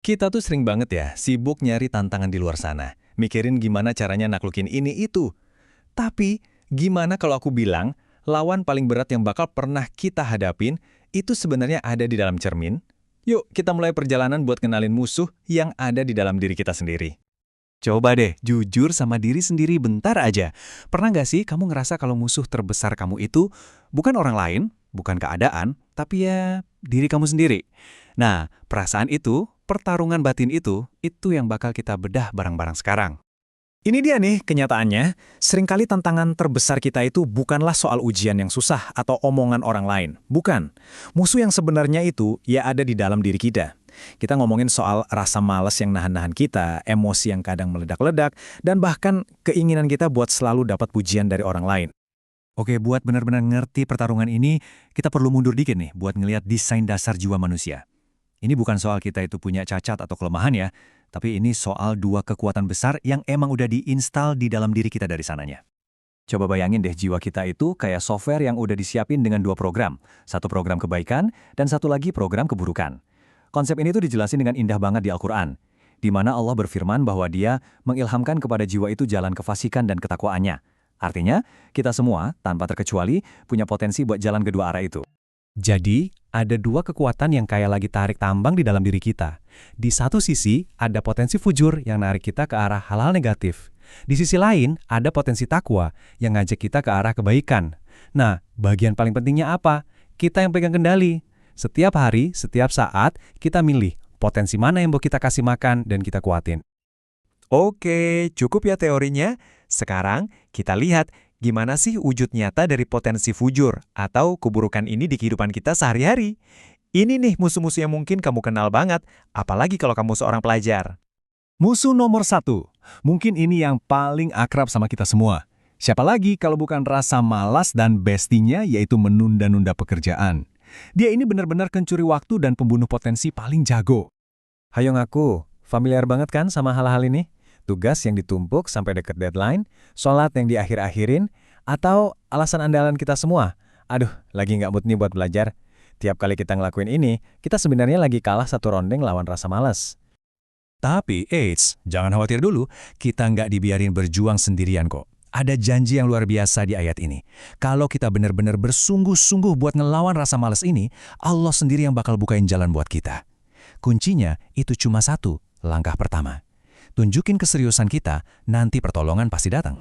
Kita tuh sering banget ya, sibuk nyari tantangan di luar sana. Mikirin gimana caranya naklukin ini itu. Tapi, gimana kalau aku bilang, lawan paling berat yang bakal pernah kita hadapin, itu sebenarnya ada di dalam cermin? Yuk, kita mulai perjalanan buat kenalin musuh yang ada di dalam diri kita sendiri. Coba deh, jujur sama diri sendiri bentar aja. Pernah nggak sih kamu ngerasa kalau musuh terbesar kamu itu bukan orang lain, bukan keadaan, tapi ya diri kamu sendiri? Nah, perasaan itu, pertarungan batin itu yang bakal kita bedah bareng-bareng sekarang. Ini dia nih kenyataannya, seringkali tantangan terbesar kita itu bukanlah soal ujian yang susah atau omongan orang lain. Bukan. Musuh yang sebenarnya itu ya ada di dalam diri kita. Kita ngomongin soal rasa malas yang nahan-nahan kita, emosi yang kadang meledak-ledak, dan bahkan keinginan kita buat selalu dapat pujian dari orang lain. Oke, buat benar-benar ngerti pertarungan ini, kita perlu mundur dikit nih buat ngelihat desain dasar jiwa manusia. Ini bukan soal kita itu punya cacat atau kelemahan ya, tapi ini soal dua kekuatan besar yang emang udah diinstal di dalam diri kita dari sananya. Coba bayangin deh jiwa kita itu kayak software yang udah disiapin dengan dua program. Satu program kebaikan dan satu lagi program keburukan. Konsep ini tuh dijelasin dengan indah banget di Al-Quran, di mana Allah berfirman bahwa Dia mengilhamkan kepada jiwa itu jalan kefasikan dan ketakwaannya. Artinya, kita semua, tanpa terkecuali, punya potensi buat jalan kedua arah itu. Jadi, ada dua kekuatan yang kayak lagi tarik tambang di dalam diri kita. Di satu sisi, ada potensi fujur yang narik kita ke arah hal-hal negatif. Di sisi lain, ada potensi takwa yang ngajak kita ke arah kebaikan. Nah, bagian paling pentingnya apa? Kita yang pegang kendali. Setiap hari, setiap saat, kita milih potensi mana yang mau kita kasih makan dan kita kuatin. Oke, cukup ya teorinya. Sekarang kita lihat gimana sih wujud nyata dari potensi fujur atau keburukan ini di kehidupan kita sehari-hari. Ini nih musuh-musuh yang mungkin kamu kenal banget, apalagi kalau kamu seorang pelajar. Musuh nomor satu. Mungkin ini yang paling akrab sama kita semua. Siapa lagi kalau bukan rasa malas dan bestinya yaitu menunda-nunda pekerjaan. Dia ini benar-benar pencuri waktu dan pembunuh potensi paling jago. Hayo ngaku, familiar banget kan sama hal-hal ini? Tugas yang ditumpuk sampai deket deadline, sholat yang diakhir-akhirin, atau alasan andalan kita semua. Aduh, lagi nggak mood nih buat belajar. Tiap kali kita ngelakuin ini, kita sebenarnya lagi kalah satu rondeng lawan rasa malas. Tapi, jangan khawatir dulu, kita nggak dibiarin berjuang sendirian kok. Ada janji yang luar biasa di ayat ini. Kalau kita benar-benar bersungguh-sungguh buat ngelawan rasa malas ini, Allah sendiri yang bakal bukain jalan buat kita. Kuncinya itu cuma satu, langkah pertama. Tunjukin keseriusan kita, nanti pertolongan pasti datang.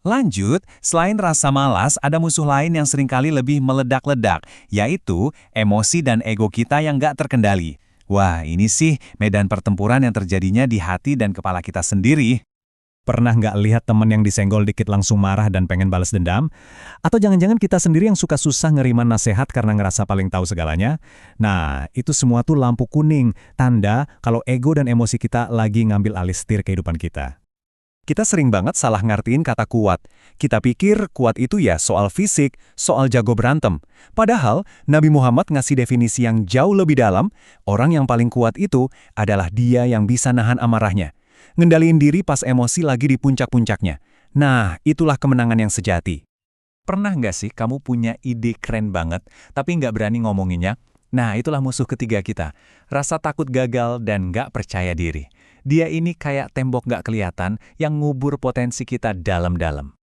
Lanjut, selain rasa malas, ada musuh lain yang seringkali lebih meledak-ledak, yaitu emosi dan ego kita yang nggak terkendali. Wah, ini sih medan pertempuran yang terjadinya di hati dan kepala kita sendiri. Pernah nggak lihat teman yang disenggol dikit langsung marah dan pengen balas dendam? Atau jangan-jangan kita sendiri yang suka susah nerima nasihat karena ngerasa paling tahu segalanya? Nah, itu semua tuh lampu kuning, tanda kalau ego dan emosi kita lagi ngambil alih setir kehidupan kita. Kita sering banget salah ngartiin kata kuat. Kita pikir kuat itu ya soal fisik, soal jago berantem. Padahal, Nabi Muhammad ngasih definisi yang jauh lebih dalam, orang yang paling kuat itu adalah dia yang bisa nahan amarahnya. Ngendaliin diri pas emosi lagi di puncak-puncaknya. Nah, itulah kemenangan yang sejati. Pernah nggak sih kamu punya ide keren banget, tapi nggak berani ngomonginnya? Nah, itulah musuh ketiga kita. Rasa takut gagal dan nggak percaya diri. Dia ini kayak tembok nggak kelihatan yang ngubur potensi kita dalam-dalam.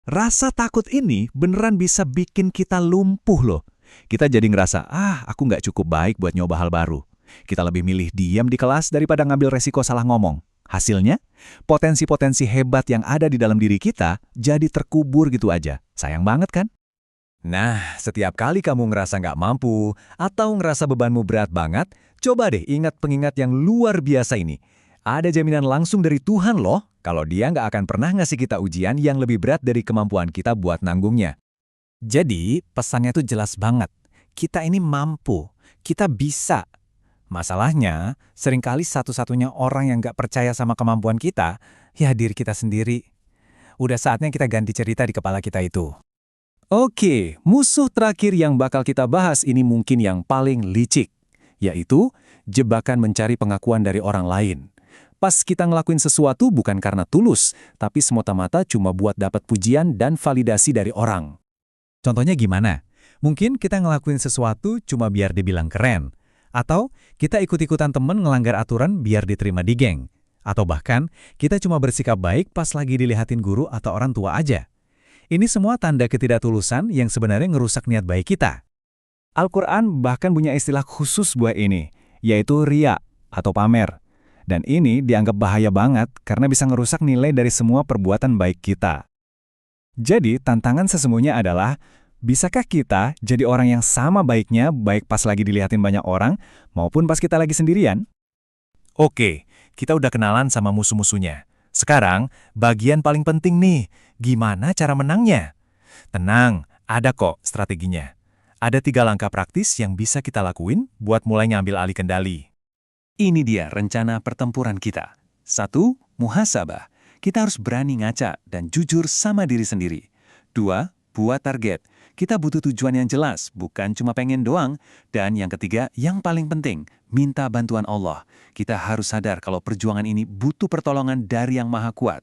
Rasa takut ini beneran bisa bikin kita lumpuh loh. Kita jadi ngerasa, aku nggak cukup baik buat nyoba hal baru. Kita lebih milih diam di kelas daripada ngambil resiko salah ngomong. Hasilnya, potensi-potensi hebat yang ada di dalam diri kita jadi terkubur gitu aja. Sayang banget kan? Nah, setiap kali kamu ngerasa nggak mampu atau ngerasa bebanmu berat banget, coba deh ingat pengingat yang luar biasa ini. Ada jaminan langsung dari Tuhan loh, kalau Dia nggak akan pernah ngasih kita ujian yang lebih berat dari kemampuan kita buat nanggungnya. Jadi, pesannya tuh jelas banget. Kita ini mampu, kita bisa. Masalahnya, seringkali satu-satunya orang yang nggak percaya sama kemampuan kita, ya diri kita sendiri. Udah saatnya kita ganti cerita di kepala kita itu. Oke, musuh terakhir yang bakal kita bahas ini mungkin yang paling licik, yaitu jebakan mencari pengakuan dari orang lain. Pas kita ngelakuin sesuatu bukan karena tulus, tapi semata-mata cuma buat dapat pujian dan validasi dari orang. Contohnya gimana? Mungkin kita ngelakuin sesuatu cuma biar dibilang keren, Atau kita ikut-ikutan temen ngelanggar aturan biar diterima di geng. Atau bahkan kita cuma bersikap baik pas lagi dilihatin guru atau orang tua aja. Ini semua tanda ketidaktulusan yang sebenarnya ngerusak niat baik kita. Al-Quran bahkan punya istilah khusus buat ini, yaitu riya atau pamer. Dan ini dianggap bahaya banget karena bisa ngerusak nilai dari semua perbuatan baik kita. Jadi tantangan sesungguhnya adalah, bisakah kita jadi orang yang sama baiknya baik pas lagi dilihatin banyak orang maupun pas kita lagi sendirian? Oke, kita udah kenalan sama musuh-musuhnya. Sekarang, bagian paling penting nih, gimana cara menangnya? Tenang, ada kok strateginya. Ada 3 langkah praktis yang bisa kita lakuin buat mulai ngambil alih kendali. Ini dia rencana pertempuran kita. 1. Muhasabah. Kita harus berani ngaca dan jujur sama diri sendiri. 2. Buat target. Kita butuh tujuan yang jelas, bukan cuma pengen doang. Dan yang ketiga, yang paling penting, minta bantuan Allah. Kita harus sadar kalau perjuangan ini butuh pertolongan dari Yang Maha Kuat.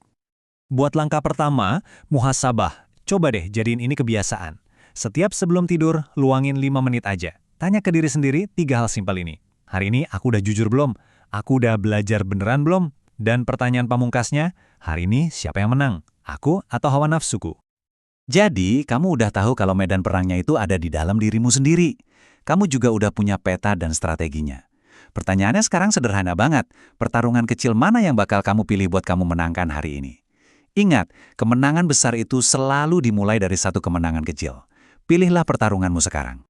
Buat langkah pertama, muhasabah. Coba deh jadiin ini kebiasaan. Setiap sebelum tidur, luangin 5 menit aja. Tanya ke diri sendiri 3 hal simpel ini. Hari ini aku udah jujur belum? Aku udah belajar beneran belum? Dan pertanyaan pamungkasnya, hari ini siapa yang menang? Aku atau hawa nafsuku? Jadi, kamu udah tahu kalau medan perangnya itu ada di dalam dirimu sendiri. Kamu juga udah punya peta dan strateginya. Pertanyaannya sekarang sederhana banget. Pertarungan kecil mana yang bakal kamu pilih buat kamu menangkan hari ini? Ingat, kemenangan besar itu selalu dimulai dari satu kemenangan kecil. Pilihlah pertarunganmu sekarang.